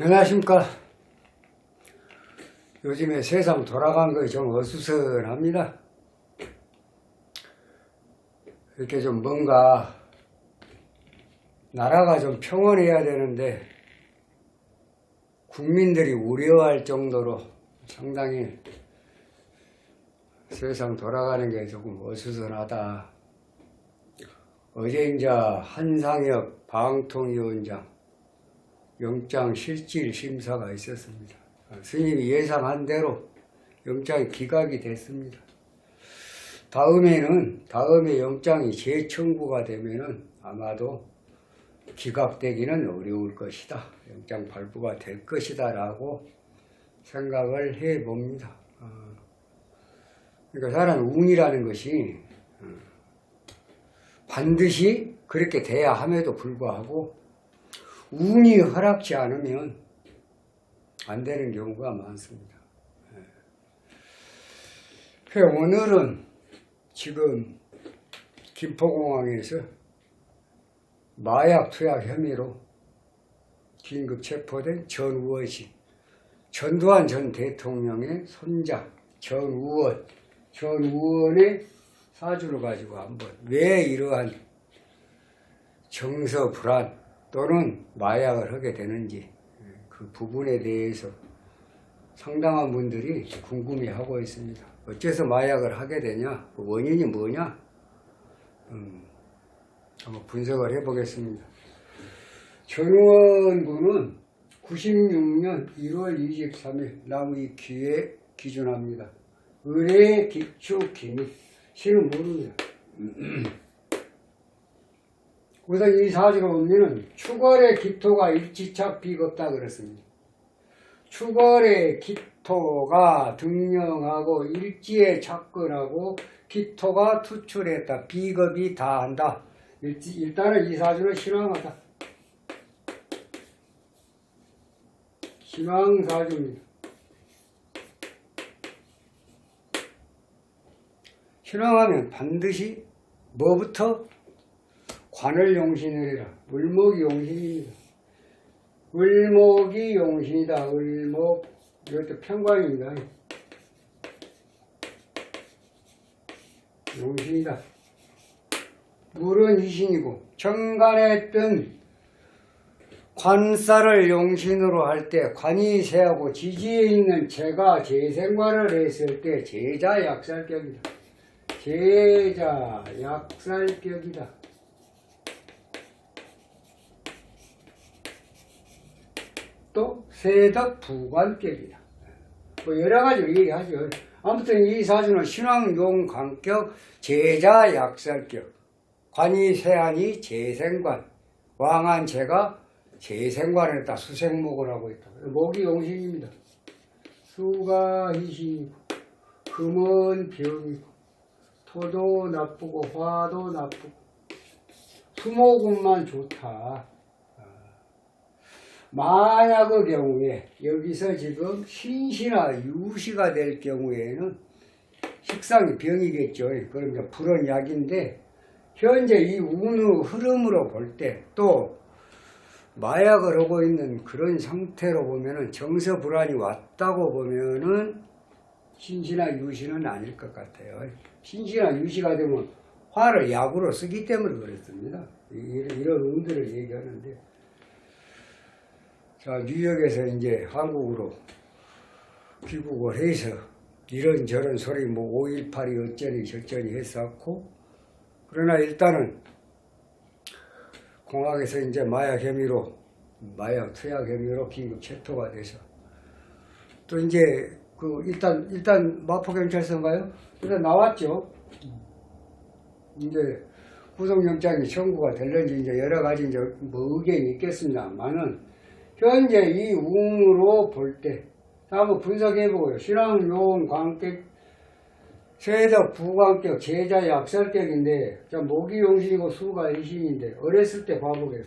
안녕하십니까. 요즘에 세상 돌아간 것이 좀 어수선합니다. 이렇게 좀 뭔가 나라가 좀 평온해야 되는데 국민들이 우려할 정도로 상당히 세상 돌아가는 게 조금 어수선하다. 어제 이제 한상혁 방통위원장 영장 실질 심사가 있었습니다. 스님이 예상한 대로 영장이 기각이 됐습니다. 다음에 영장이 재청구가 되면은 아마도 기각되기는 어려울 것이다. 영장 발부가 될 것이다 라고 생각을 해 봅니다. 그러니까 사람 운이라는 것이 반드시 그렇게 돼야 함에도 불구하고 운이 허락지 않으면 안 되는 경우가 많습니다. 오늘은 지금 김포공항에서 마약 투약 혐의로 긴급 체포된 전우원씨, 전두환 전 대통령의 손자 전우원의 사주를 가지고 한번 왜 이러한 정서 불안 또는 마약을 하게 되는지 그 부분에 대해서 상당한 분들이 궁금해하고 있습니다. 어째서 마약을 하게 되냐? 그 원인이 뭐냐? 한번 분석을 해보겠습니다. 전우원 군은 96년 1월 23일 나무위 기에 기준합니다. 의뢰 기초 기밀 신은 모릅니다. 우선 이 사주를 보면은 추걸의 기토가 일지착 비겁다 그랬습니다. 추걸의 기토가 등령하고 일지에 착근하고 기토가 투출했다. 비겁이 다한다. 일단은 이 사주는 신왕하다. 신왕사주입니다. 신왕하면 반드시 뭐부터? 관을 용신을 해라. 을목이 용신입니다. 을목이 용신이다. 을목. 이것도 편관입니다. 용신이다. 물은 이신이고 정관에 뜬 관살을 용신으로 할 때 관이 세하고 지지에 있는 제가 재생관을 했을 때 제자 약살격이다. 제자 약살격이다. 또 세덕 부관격이다. 뭐 여러 가지 얘기하죠. 아무튼 이 사주는 신왕용 관격, 제자 약살격, 관이 세하니 재생관, 왕한 제가 재생관을 했다. 수생목을 하고 있다. 목이 용신입니다. 수가 이신이고 금은 병이고 토도 나쁘고 화도 나쁘고 수목운만 좋다. 만약의 경우에 여기서 지금 신시나 유시가 될 경우에는 식상이 병이겠죠. 그럼 이제 불은 약인데 현재 이 운의 흐름으로 볼 때 또 마약을 하고 있는 그런 상태로 보면은 정서 불안이 왔다고 보면은 신시나 유시는 아닐 것 같아요. 신시나 유시가 되면 화를 약으로 쓰기 때문에 그렇습니다. 이런 운들을 얘기하는데. 자, 뉴욕에서 이제 한국으로 귀국을 해서 이런저런 소리 뭐 5.18이 어쩌니 저쩌니 했었고, 그러나 일단은 공항에서 이제 마약 투약 혐의로 긴급 체포가 돼서 또 이제 일단 마포경찰서인가요? 일단 나왔죠. 이제 구속영장이 청구가 될는지 이제 여러 가지 이제 뭐 의견이 있겠습니다만은 현재 이 운으로 볼 때 한번 분석해보고요. 신왕용 관격, 세덕 부관격, 제자 약살격인데 목이 용신이고 수가 일신인데 어렸을 때 봐보게요.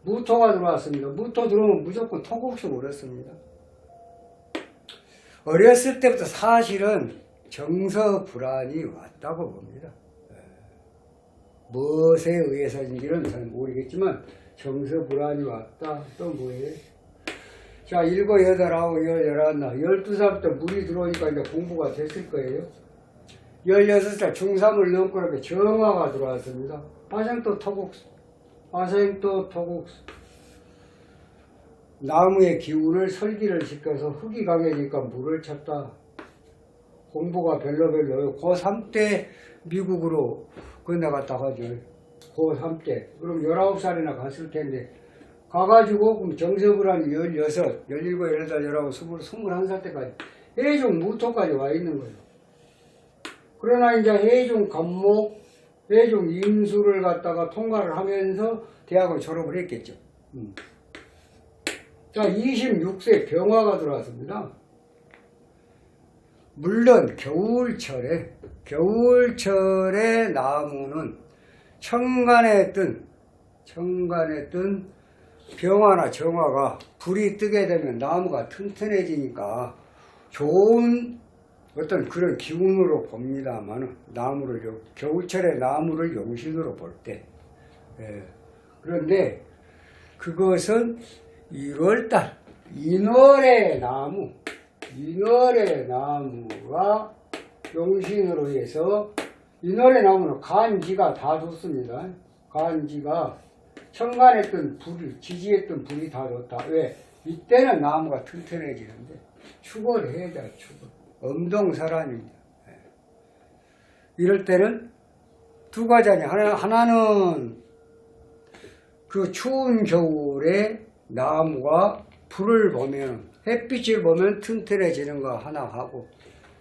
무토가 들어왔습니다. 무토 들어오면 무조건 토국수 어렸습니다. 어렸을 때부터 사실은 정서 불안이 왔다고 봅니다. 무엇에 의해서인지는 잘 모르겠지만 정서 불안이 왔다. 또 뭐예요? 자, 7, 8, 9, 10, 11, 12살부터 물이 들어오니까 이제 공부가 됐을 거예요. 16살 중3을 넘고 이렇게 정화가 들어왔습니다. 화생토 토국수, 화생토 토국수. 나무의 기운을 설기를 시켜서 흙이 강해지니까 물을 찾다. 공부가 별로 고3 때 미국으로 건너갔다 하죠. 고3 때. 그럼 19살이나 갔을 텐데 가가지고 그럼 정서불안이 16, 17, 18, 19, 20, 21살 때까지 해종 무토까지 와 있는 거예요. 그러나 이제 해종 간목, 해종 임수를 갖다가 통과를 하면서 대학을 졸업을 했겠죠. 자, 26세 병화가 들어왔습니다. 물론 겨울철에 나무는 천간에 뜬 병화나 정화가 불이 뜨게 되면 나무가 튼튼해지니까 좋은 어떤 그런 기운으로 봅니다만 겨울철에 나무를 용신으로 볼 때 그런데 그것은 1월달 인월의 나무가 용신으로 해서 인월의 나무는 간지가 다 좋습니다. 간지가 천간에 뜬 불이 지지했던 불이 다 좋다. 왜? 이때는 나무가 튼튼해지는데 축을 해야 돼요. 축을. 엄동설환입니다. 이럴 때는 두 가지 아니에요. 하나는 그 추운 겨울에 나무가 불을 보면 햇빛을 보면 튼튼해지는 거 하나 하고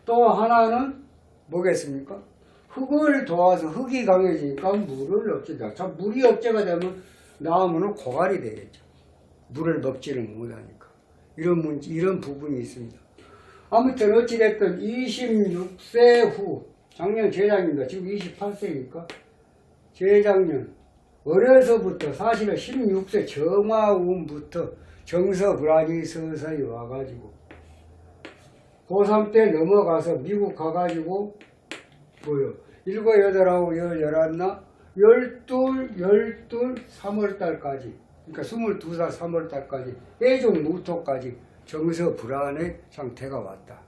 또 하나는 뭐겠습니까? 흙을 도와서 흙이 강해지니까 물을 억제다. 자, 물이 억제가 되면 나무는 고갈이 되겠죠. 물을 먹지를 못하니까. 이런 부분이 있습니다. 아무튼 어찌됐든 26세 후 작년 재작년입니다. 지금 28세니까 재작년 어려서부터 사실은 16세 정화운부터 정서불안이 서서히 와가지고 고3 때 넘어가서 미국 가가지고 7, 8, 9, 10, 11, 3월달까지 그러니까 22살 3월달까지 해종 무토까지 정서불안의 상태가 왔다.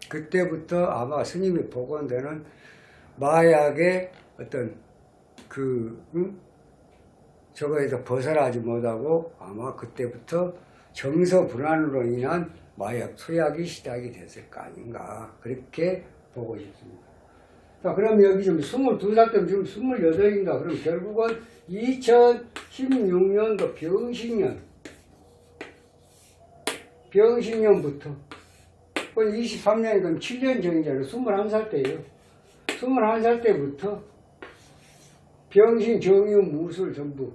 그때부터 아마 스님이 복원되는 마약의 어떤 저거에서 벗어나지 못하고 아마 그때부터 정서불안으로 인한 마약 투약이 시작이 됐을 거 아닌가 그렇게 보고 싶습니다. 자, 그럼 여기 좀 22살 때면 지금 28인가 그럼 결국은 2016년도 병신년부터 23년이 그럼 7년 전이잖아요. 21살 때예요. 21살 때부터 병신, 정유, 무술 전부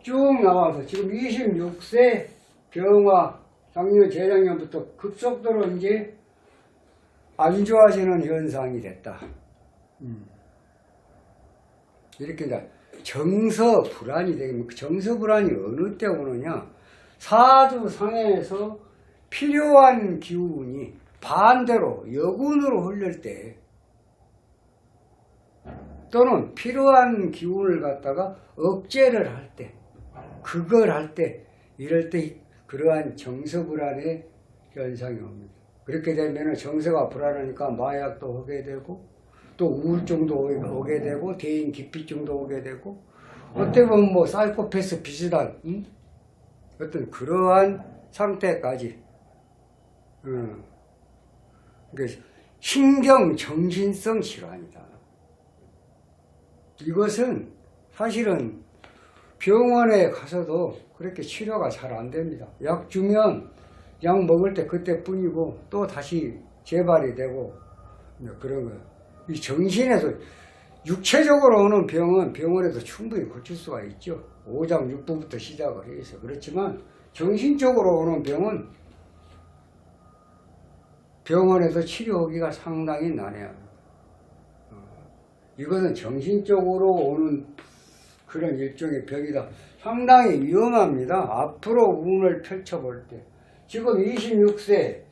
쭉 나와서 지금 26세 병화 작년, 재작년부터 급속도로 이제 안 좋아지는 현상이 됐다. 이렇게 이제 정서불안이 되면 정서불안이 어느 때 오느냐? 사주상에서 필요한 기운이 반대로 여군으로 흘릴 때 또는 필요한 기운을 갖다가 억제를 할 때 그걸 할 때 이럴 때 그러한 정서불안의 현상이 옵니다. 그렇게 되면 정서가 불안하니까 마약도 오게 되고 또 우울증도 오게 되고 대인 기피증도 오게 되고 어떻게 보면 뭐 사이코패스 비슷한 어떤 그러한 상태까지 신경 정신성 질환이다. 이것은 사실은 병원에 가서도 그렇게 치료가 잘 안 됩니다. 약 주면 약 먹을 때 그때뿐이고 또 다시 재발이 되고 그런 거예요. 이 정신에서 육체적으로 오는 병은 병원에서 충분히 고칠 수가 있죠. 5장 6부부터 시작을 해서 그렇지만 정신적으로 오는 병은 병원에서 치료하기가 상당히 난해합니다. 이것은 정신적으로 오는 그런 일종의 병이다. 상당히 위험합니다. 앞으로 운을 펼쳐볼 때. 지금 26세,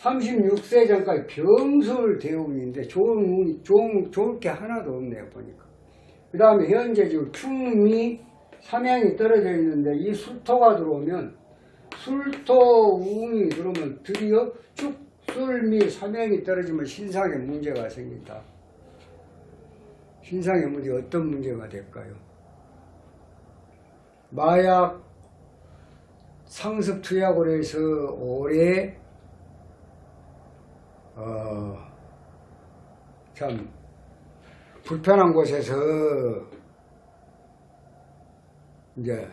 36세 전까지 병술 대운인데 좋을 게 하나도 없네요, 보니까. 그 다음에 현재 지금 충미, 삼양이 떨어져 있는데 이 술토가 들어오면 술토 우웅이 들어오면 드디어 축술 및 삼양이 떨어지면 신상에 문제가 생긴다. 신상의 문제 어떤 문제가 될까요? 마약 상습 투약으로 해서 올해 참 불편한 곳에서 이제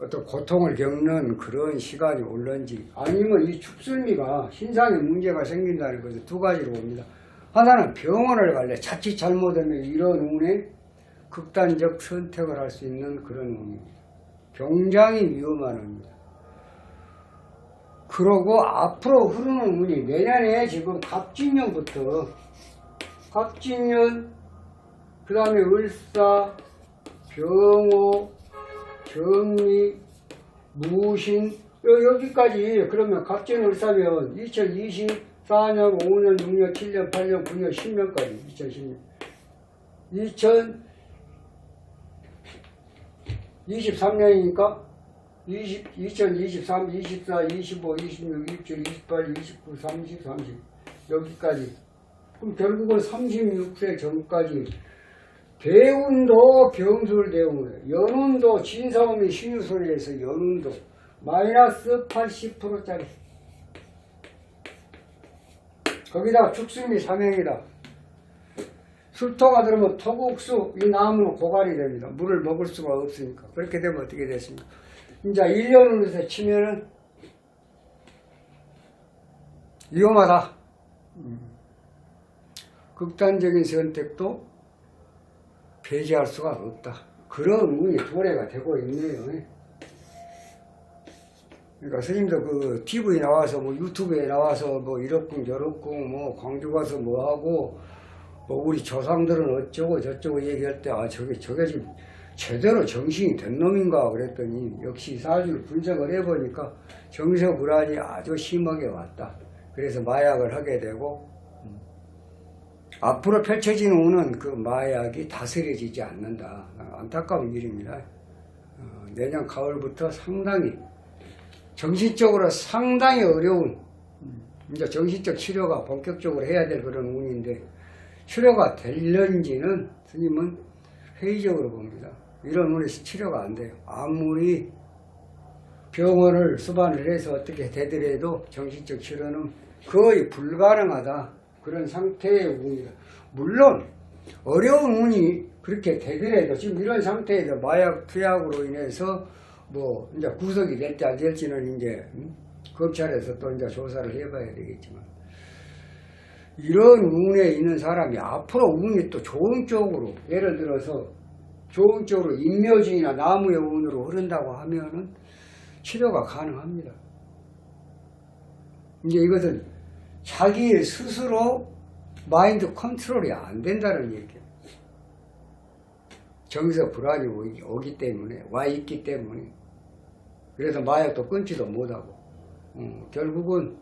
어떤 고통을 겪는 그런 시간이 올런지 아니면 이 축술미가 신상에 문제가 생긴다는 것을 두 가지로 봅니다. 하나는 병원을 갈래 자칫 잘못하면 이런 운에 극단적 선택을 할 수 있는 그런 운입니다. 굉장히 위험한 운입니다. 그러고 앞으로 흐르는 운이 내년에 지금 갑진년부터 갑진년 그 다음에 을사 병호 경리 무신 여기까지 그러면 갑진 을사면 2024년 5년 6년 7년 8년 9년 10년까지 2010년 2023년이니까 2023, 24, 25, 26, 27, 28, 29, 30, 30 여기까지 그럼 결국은 36세 전까지 대운도 병술대운에 연운도 진사오미 신유소리에서 연운도 마이너스 80%짜리 거기다가 축술미 삼행이다. 술토가 들으면 토국수 이 나무는 고갈이 됩니다. 물을 먹을 수가 없으니까 그렇게 되면 어떻게 됐습니까? 이제 1년으로서 치면은 위험하다. 극단적인 선택도 배제할 수가 없다. 그런 운이 도래가 되고 있네요. 그러니까 스님도 그 TV에 나와서 뭐 유튜브에 나와서 뭐 이렇쿵 저렇쿵 뭐 광주 가서 뭐 하고 뭐 우리 조상들은 어쩌고 저쩌고 얘기할 때 아 저게 지금 제대로 정신이 된 놈인가 그랬더니 역시 사주를 분석을 해보니까 정서불안이 아주 심하게 왔다. 그래서 마약을 하게 되고 앞으로 펼쳐지는 운은 그 마약이 다스려지지 않는다. 안타까운 일입니다. 내년 가을부터 상당히 정신적으로 상당히 어려운 이제 정신적 치료가 본격적으로 해야 될 그런 운인데 치료가 될런지는 스님은 회의적으로 봅니다. 이런 운에 치료가 안 돼요. 아무리 병원을 수반을 해서 어떻게 되더라도 정신적 치료는 거의 불가능하다. 그런 상태의 운이다. 물론 어려운 운이 그렇게 되더라도 지금 이런 상태에서 마약 투약으로 인해서 뭐 이제 구속이 될지 안 될지는 이제 검찰에서 또 이제 조사를 해봐야 되겠지만 이런 운에 있는 사람이 앞으로 운이 또 좋은 쪽으로 예를 들어서 좋은 쪽으로 인묘진이나 나무의 운으로 흐른다고 하면은 치료가 가능합니다. 이제 이것은 자기 스스로 마인드 컨트롤이 안 된다는 얘기예요. 정서 불안이 오기 때문에 와 있기 때문에 그래서 마약도 끊지도 못하고 결국은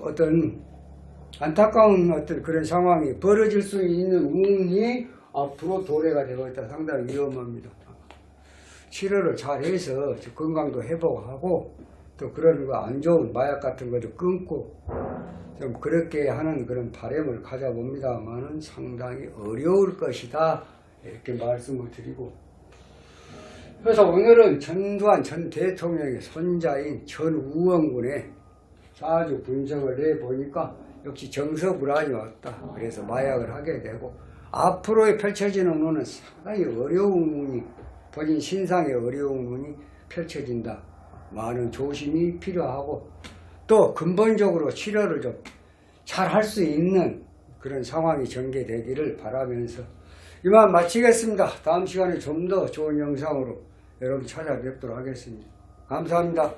어떤 안타까운 어떤 그런 상황이 벌어질 수 있는 운이 앞으로 도래가 되고 있다. 상당히 위험합니다. 치료를 잘 해서 건강도 회복하고 또 그런 거 안 좋은 마약 같은 것도 끊고 좀 그렇게 하는 그런 바람을 가져봅니다만은 상당히 어려울 것이다. 이렇게 말씀을 드리고 그래서 오늘은 전두환 전 대통령의 손자인 전우원군의 사주 분석을 해보니까 역시 정서불안이 왔다. 그래서 마약을 하게 되고 앞으로의 펼쳐지는 운은 상당히 어려운 운이 본인 신상의 어려운 운이 펼쳐진다. 많은 조심이 필요하고 또 근본적으로 치료를 좀 잘 할 수 있는 그런 상황이 전개되기를 바라면서 이만 마치겠습니다. 다음 시간에 좀 더 좋은 영상으로 여러분 찾아뵙도록 하겠습니다. 감사합니다.